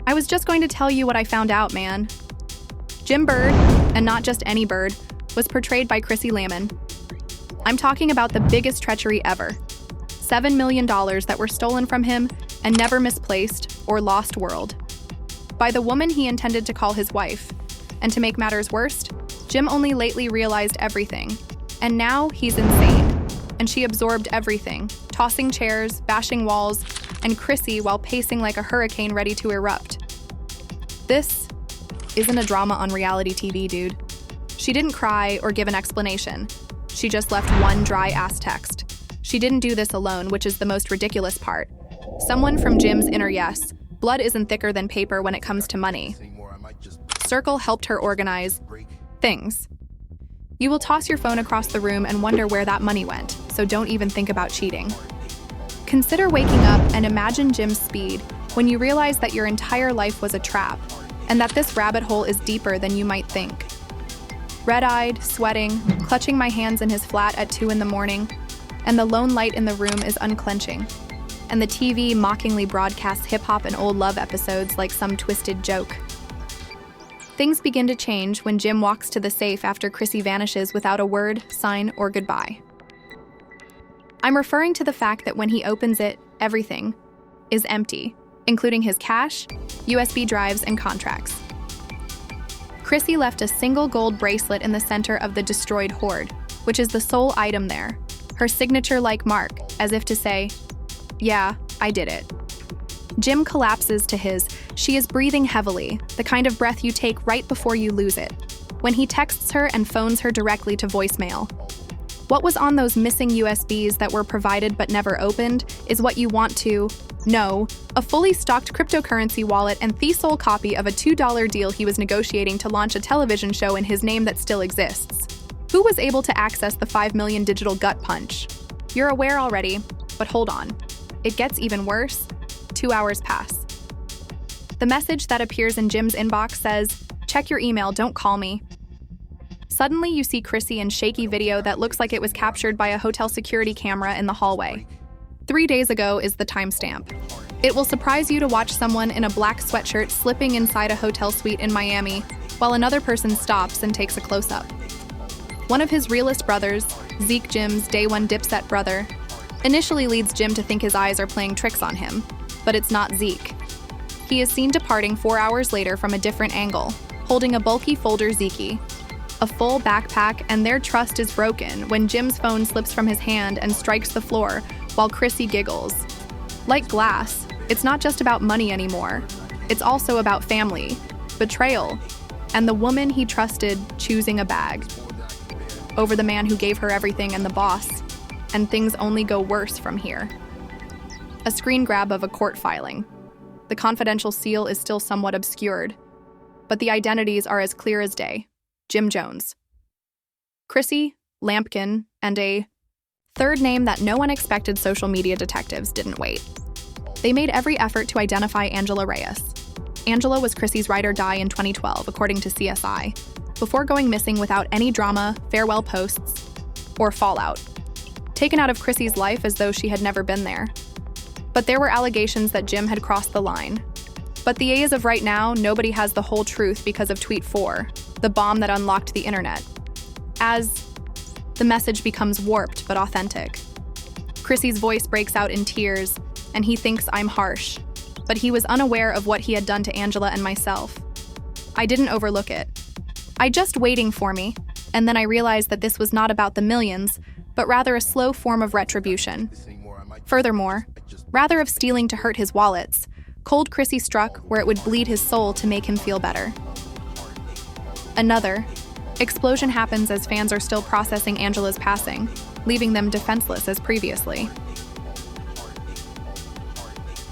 I was just going to tell you what I found out, man. Jim Bird, and not just any Bird, was portrayed by Chrissy Lampkin. I'm talking about the biggest treachery ever. $7 million that were stolen from him and never misplaced or lost world. By the woman he intended to call his wife. And to make matters worse, Jim only lately realized everything. And now he's insane. And she absorbed everything, tossing chairs, bashing walls, and Chrissy while pacing like a hurricane ready to erupt. This isn't a drama on reality TV, dude. She didn't cry or give an explanation. She just left one dry-ass text. She didn't do this alone, which is the most ridiculous part. Someone from Jim's inner yes. Blood isn't thicker than paper when it comes to money. Circle helped her organize things. You will toss your phone across the room and wonder where that money went, so don't even think about cheating. Consider waking up and imagine Jim's speed when you realize that your entire life was a trap, and that this rabbit hole is deeper than you might think. Red-eyed, sweating, clutching my hands in his flat at 2 in the morning, and the lone light in the room is unclenching, and the TV mockingly broadcasts hip-hop and old love episodes like some twisted joke. Things begin to change when Jim walks to the safe after Chrissy vanishes without a word, sign, or goodbye. I'm referring to the fact that when he opens it, everything is empty, including his cash, USB drives, and contracts. Chrissy left a single gold bracelet in the center of the destroyed hoard, which is the sole item there, her signature-like mark, as if to say, yeah, I did it. Jim collapses to his, she is breathing heavily, the kind of breath you take right before you lose it, when he texts her and phones her directly to voicemail. What was on those missing USBs that were provided but never opened is what you want to know: a fully stocked cryptocurrency wallet and the sole copy of a $2 deal he was negotiating to launch a television show in his name that still exists. Who was able to access the 5 million digital gut punch? You're aware already, but hold on. It gets even worse. 2 hours pass. The message that appears in Jim's inbox says, "Check your email, don't call me." Suddenly you see Chrissy in shaky video that looks like it was captured by a hotel security camera in the hallway. 3 days ago is the timestamp. It will surprise you to watch someone in a black sweatshirt slipping inside a hotel suite in Miami, while another person stops and takes a close-up. One of his realest brothers, Zeke, Jim's day one Dipset brother, initially leads Jim to think his eyes are playing tricks on him, but it's not Zeke. He is seen departing 4 hours later from a different angle, holding a bulky folder Zeke, a full backpack, and their trust is broken when Jim's phone slips from his hand and strikes the floor while Chrissy giggles. Like glass, it's not just about money anymore. It's also about family, betrayal, and the woman he trusted choosing a bag over the man who gave her everything and the boss, and things only go worse from here. A screen grab of a court filing. The confidential seal is still somewhat obscured, but the identities are as clear as day. Jim Jones, Chrissy Lampkin, and a third name that no unexpected social media detectives didn't wait. They made every effort to identify Angela Reyes. Angela was Chrissy's ride or die in 2012, according to CSI, before going missing without any drama, farewell posts, or fallout. Taken out of Chrissy's life as though she had never been there. But there were allegations that Jim had crossed the line. But the as of right now, nobody has the whole truth because of Tweet 4, the bomb that unlocked the internet. As the message becomes warped but authentic. Chrissy's voice breaks out in tears, and he thinks I'm harsh, but he was unaware of what he had done to Angela and myself. I didn't overlook it. I just waiting for me, and then I realized that this was not about the millions, but rather a slow form of retribution. Furthermore, rather of stealing to hurt his wallets, cold Chrissy struck where it would bleed his soul to make him feel better. Another explosion happens as fans are still processing Angela's passing, leaving them defenseless as previously.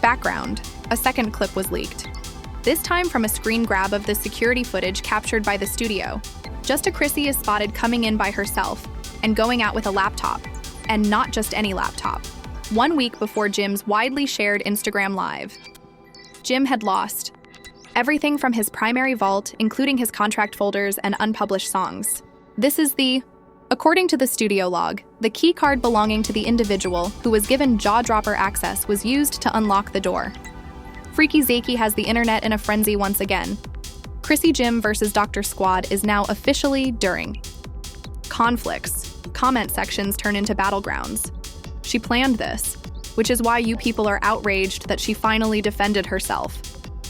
Background: a second clip was leaked. This time from a screen grab of the security footage captured by the studio. Just a Chrissy is spotted coming in by herself and going out with a laptop, and not just any laptop. 1 week before Jim's widely shared Instagram Live. Jim had lost everything from his primary vault, including his contract folders and unpublished songs. This is according to the studio log, the key card belonging to the individual who was given jaw-dropper access was used to unlock the door. Freaky Zaki has the internet in a frenzy once again. Chrissy Gym versus Dr. Squad is now officially during. Conflicts. Comment sections turn into battlegrounds. She planned this, which is why you people are outraged that she finally defended herself.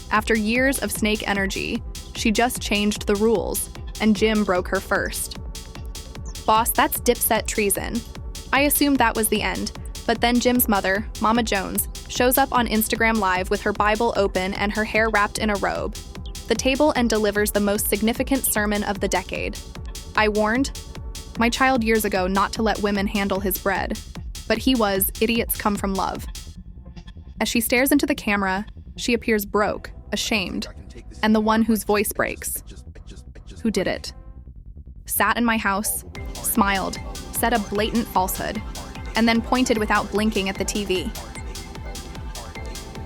After years of snake energy, she just changed the rules, and Jim broke her first. Boss, that's dipset treason. I assumed that was the end, but then Jim's mother, Mama Jones, shows up on Instagram Live with her Bible open and her hair wrapped in a robe, the table, and delivers the most significant sermon of the decade. I warned my child years ago not to let women handle his bread, but he was idiots come from love. As she stares into the camera, she appears broke, ashamed, and the one whose voice breaks. Who did it? Sat in my house, smiled, said a blatant falsehood, and then pointed without blinking at the TV.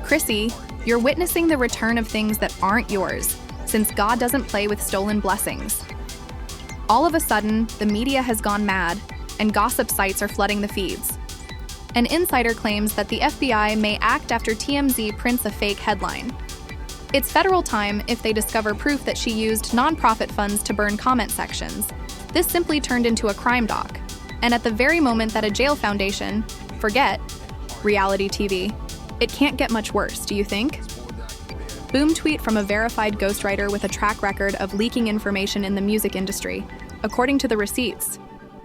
Chrissy, you're witnessing the return of things that aren't yours, since God doesn't play with stolen blessings. All of a sudden, the media has gone mad, and gossip sites are flooding the feeds. An insider claims that the FBI may act after TMZ prints a fake headline. It's federal time if they discover proof that she used nonprofit funds to burn comment sections. This simply turned into a crime doc. And at the very moment that a jail foundation, forget reality TV, it can't get much worse, do you think? Boom tweet from a verified ghostwriter with a track record of leaking information in the music industry. According to the receipts,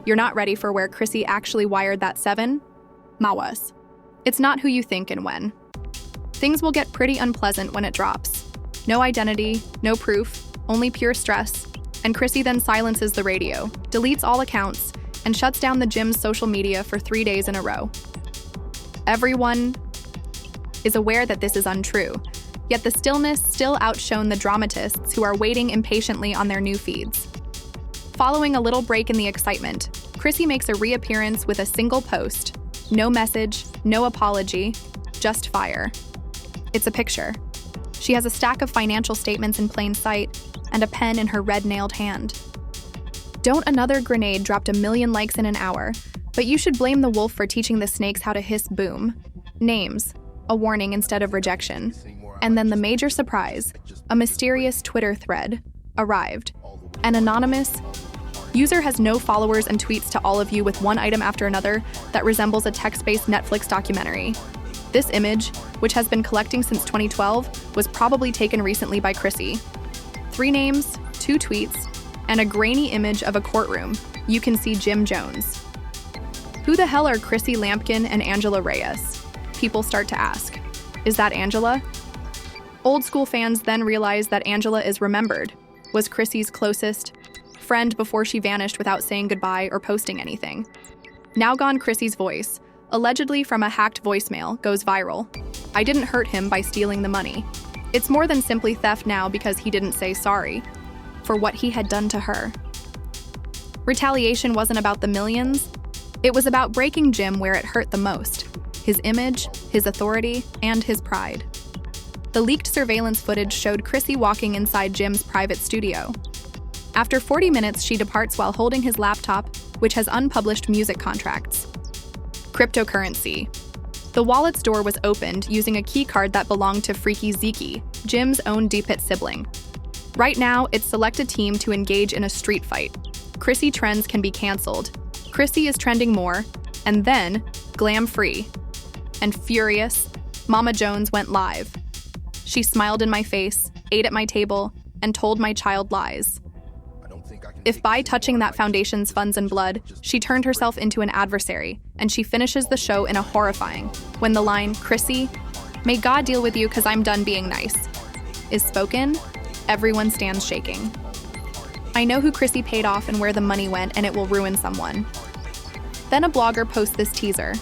you're not ready for where Chrissy actually wired that 7? Mawas. It's not who you think and when. Things will get pretty unpleasant when it drops. No identity, no proof, only pure stress, and Chrissy then silences the radio, deletes all accounts, and shuts down the gym's social media for 3 days in a row. Everyone is aware that this is untrue, yet the stillness still outshone the dramatists who are waiting impatiently on their new feeds. Following a little break in the excitement, Chrissy makes a reappearance with a single post. No message, no apology, just fire. It's a picture. She has a stack of financial statements in plain sight and a pen in her red-nailed hand. Don't another grenade dropped 1 million likes in an hour, but you should blame the wolf for teaching the snakes how to hiss boom. Names, a warning instead of rejection. And then the major surprise, a mysterious Twitter thread, arrived. An anonymous user has no followers and tweets to all of you with one item after another that resembles a text-based Netflix documentary. This image, which has been collecting since 2012, was probably taken recently by Chrissy. 3 names, 2 tweets, and a grainy image of a courtroom. You can see Jim Jones. Who the hell are Chrissy Lampkin and Angela Reyes? People start to ask. Is that Angela? Old school fans then realize that Angela is remembered, was Chrissy's closest friend before she vanished without saying goodbye or posting anything. Now gone Chrissy's voice, allegedly from a hacked voicemail, goes viral. I didn't hurt him by stealing the money. It's more than simply theft now because he didn't say sorry for what he had done to her. Retaliation wasn't about the millions. It was about breaking Jim where it hurt the most. His image, his authority, and his pride. The leaked surveillance footage showed Chrissy walking inside Jim's private studio. After 40 minutes, she departs while holding his laptop, which has unpublished music contracts. Cryptocurrency. The wallet's door was opened using a keycard that belonged to Freaky Zaki, Jim's own D-Pit sibling. Right now, it's select a team to engage in a street fight. Chrissy trends can be canceled. Chrissy is trending more, and then, glam-free. And furious, Mama Jones went live. She smiled in my face, ate at my table, and told my child lies. If by touching that foundation's funds and blood, she turned herself into an adversary, and she finishes the show in a horrifying, when the line, Chrissy, may God deal with you 'cause I'm done being nice, is spoken, everyone stands shaking. I know who Chrissy paid off and where the money went, and it will ruin someone. Then a blogger posts this teaser.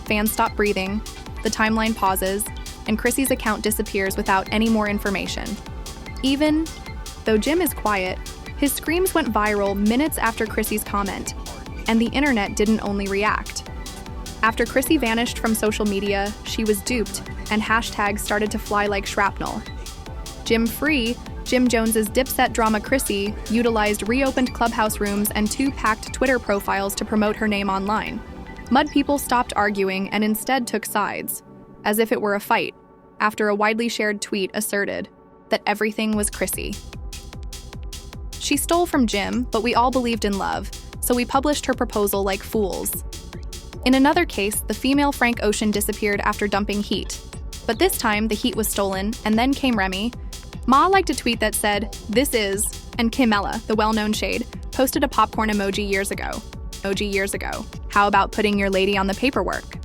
Fans stop breathing, the timeline pauses, and Chrissy's account disappears without any more information. Even though Jim is quiet, his screams went viral minutes after Chrissy's comment, and the internet didn't only react. After Chrissy vanished from social media, she was duped, and hashtags started to fly like shrapnel. Jim Free, Jim Jones's dipset drama Chrissy, utilized reopened clubhouse rooms and 2 packed Twitter profiles to promote her name online. Mud people stopped arguing and instead took sides, as if it were a fight. after a widely shared tweet asserted that everything was Chrissy. She stole from Jim, but we all believed in love, so we published her proposal like fools. In another case, the female Frank Ocean disappeared after dumping heat. But this time, the heat was stolen, and then came Remy. Ma liked a tweet that said, "This is," and Kimella, the well-known shade, posted a popcorn emoji years ago. How about putting your lady on the paperwork?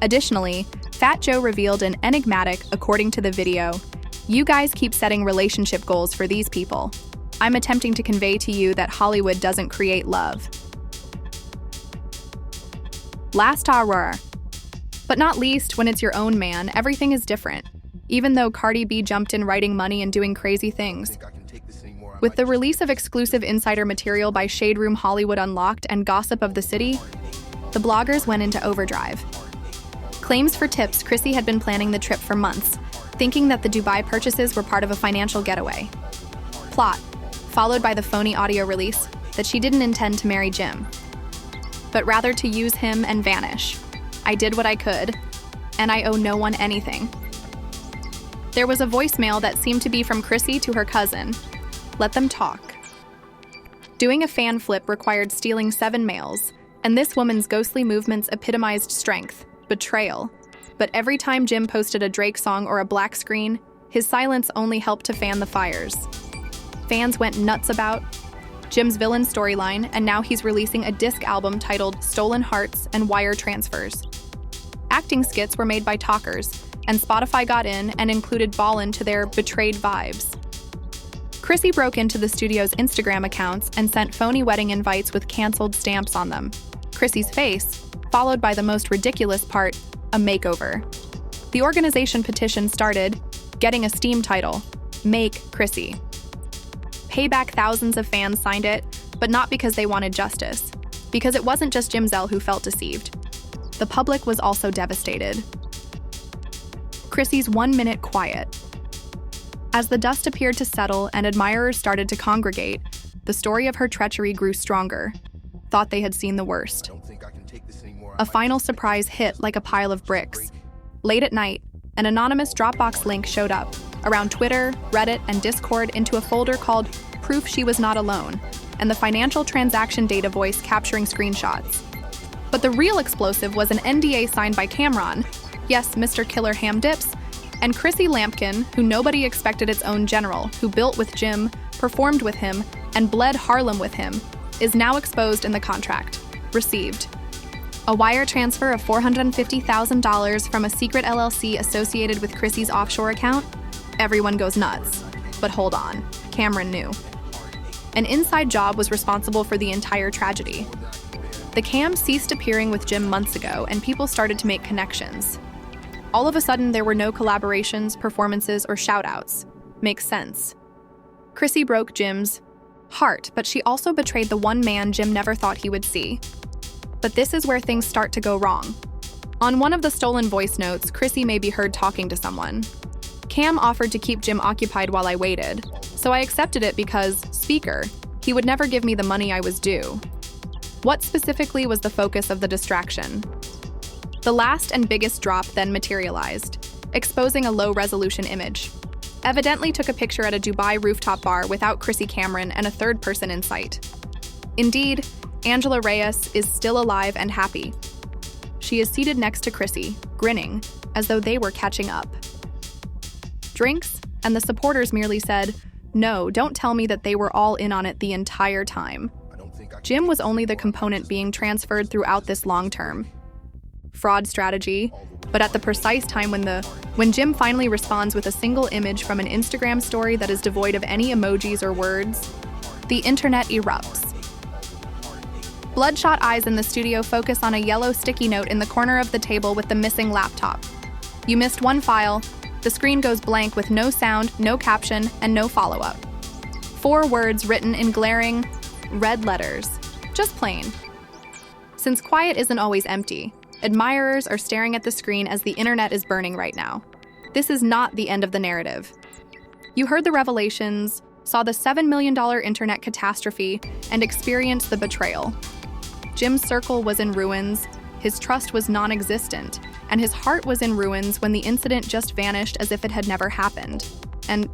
Additionally, Fat Joe revealed an enigmatic, according to the video, "You guys keep setting relationship goals for these people. I'm attempting to convey to you that Hollywood doesn't create love." Last hour. But not least, when it's your own man, everything is different. Even though Cardi B jumped in writing money and doing crazy things. With the release of exclusive insider material by Shade Room Hollywood Unlocked and Gossip of the City, the bloggers went into overdrive. Claims for tips, Chrissy had been planning the trip for months, thinking that the Dubai purchases were part of a financial getaway. Plot, followed by the phony audio release that she didn't intend to marry Jim, but rather to use him and vanish. "I did what I could, and I owe no one anything." There was a voicemail that seemed to be from Chrissy to her cousin. Let them talk. Doing a fan flip required stealing 7 males, and this woman's ghostly movements epitomized strength, betrayal. But every time Jim posted a Drake song or a black screen, his silence only helped to fan the fires. Fans went nuts about Jim's villain storyline, and now he's releasing a disc album titled Stolen Hearts and Wire Transfers. Acting skits were made by talkers, and Spotify got in and included Ballin to their betrayed vibes. Chrissy broke into the studio's Instagram accounts and sent phony wedding invites with canceled stamps on them. Chrissy's face, followed by the most ridiculous part, a makeover. The organization petition started, getting a steam title, Make Chrissy. Payback thousands of fans signed it, but not because they wanted justice. Because it wasn't just Jim Zell who felt deceived. The public was also devastated. Chrissy's 1-minute quiet. As the dust appeared to settle and admirers started to congregate, the story of her treachery grew stronger. Thought they had seen the worst. A final surprise hit like a pile of bricks. Late at night, an anonymous Dropbox link showed up, around Twitter, Reddit, and Discord into a folder called Proof She Was Not Alone, and the financial transaction data voice capturing screenshots. But the real explosive was an NDA signed by Cameron, yes, Mr. Killer Ham Dips, and Chrissy Lampkin, who nobody expected its own general, who built with Jim, performed with him, and bled Harlem with him, is now exposed in the contract. Received a wire transfer of $450,000 from a secret LLC associated with Chrissy's offshore account. Everyone goes nuts. But hold on, Cameron knew. An inside job was responsible for the entire tragedy. The cam ceased appearing with Jim months ago, and people started to make connections. All of a sudden, there were no collaborations, performances, or shout-outs. Makes sense. Chrissy broke Jim's heart, but she also betrayed the one man Jim never thought he would see. But this is where things start to go wrong. On one of the stolen voice notes, Chrissy may be heard talking to someone. Cam offered to keep Jim occupied while I waited, so I accepted it because, speaker, he would never give me the money I was due. What specifically was the focus of the distraction? The last and biggest drop then materialized, exposing a low-resolution image. Evidently took a picture at a Dubai rooftop bar without Chrissy Cameron and a third person in sight. Indeed, Angela Reyes is still alive and happy. She is seated next to Chrissy, grinning, as though they were catching up. Drinks, and the supporters merely said, "No, don't tell me that they were all in on it the entire time." Jim was only the component being transferred throughout this long term. Fraud strategy, but at the precise time when Jim finally responds with a single image from an Instagram story that is devoid of any emojis or words, the internet erupts. Bloodshot eyes in the studio focus on a yellow sticky note in the corner of the table with the missing laptop. You missed one file. The screen goes blank with no sound, no caption, and no follow-up. 4 words written in glaring red letters. Just plain. Since quiet isn't always empty, admirers are staring at the screen as the internet is burning right now. This is not the end of the narrative. You heard the revelations, saw the $7 million internet catastrophe, and experienced the betrayal. Jim's circle was in ruins, his trust was non-existent, and his heart was in ruins when the incident just vanished as if it had never happened. And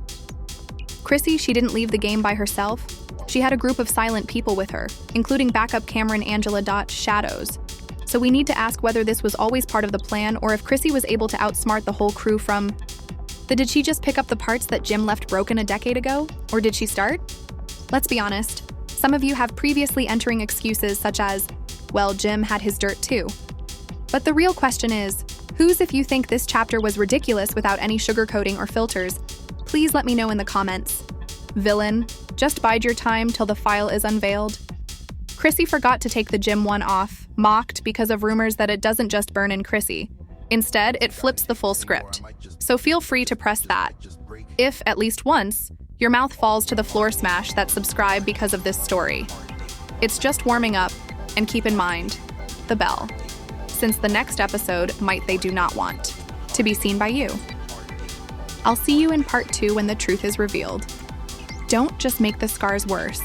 Chrissy, she didn't leave the game by herself. She had a group of silent people with her, including backup cameraman Angela Shadows. So we need to ask whether this was always part of the plan or if Chrissy was able to outsmart the whole crew from... Did she just pick up the parts that Jim left broken a decade ago? Or did she start? Let's be honest. Some of you have previously entering excuses such as, well, Jim had his dirt too. But the real question is, whose if you think this chapter was ridiculous without any sugarcoating or filters? Please let me know in the comments. Villain, just bide your time till the file is unveiled. Chrissy forgot to take the Jim one off, mocked because of rumors that it doesn't just burn in Chrissy. Instead, it flips the full script. So feel free to press that. If, at least once, your mouth falls to the floor smash that subscribe because of this story. It's just warming up, and keep in mind, the bell. Since the next episode might they do not want to be seen by you. I'll see you in part 2 when the truth is revealed. Don't just make the scars worse.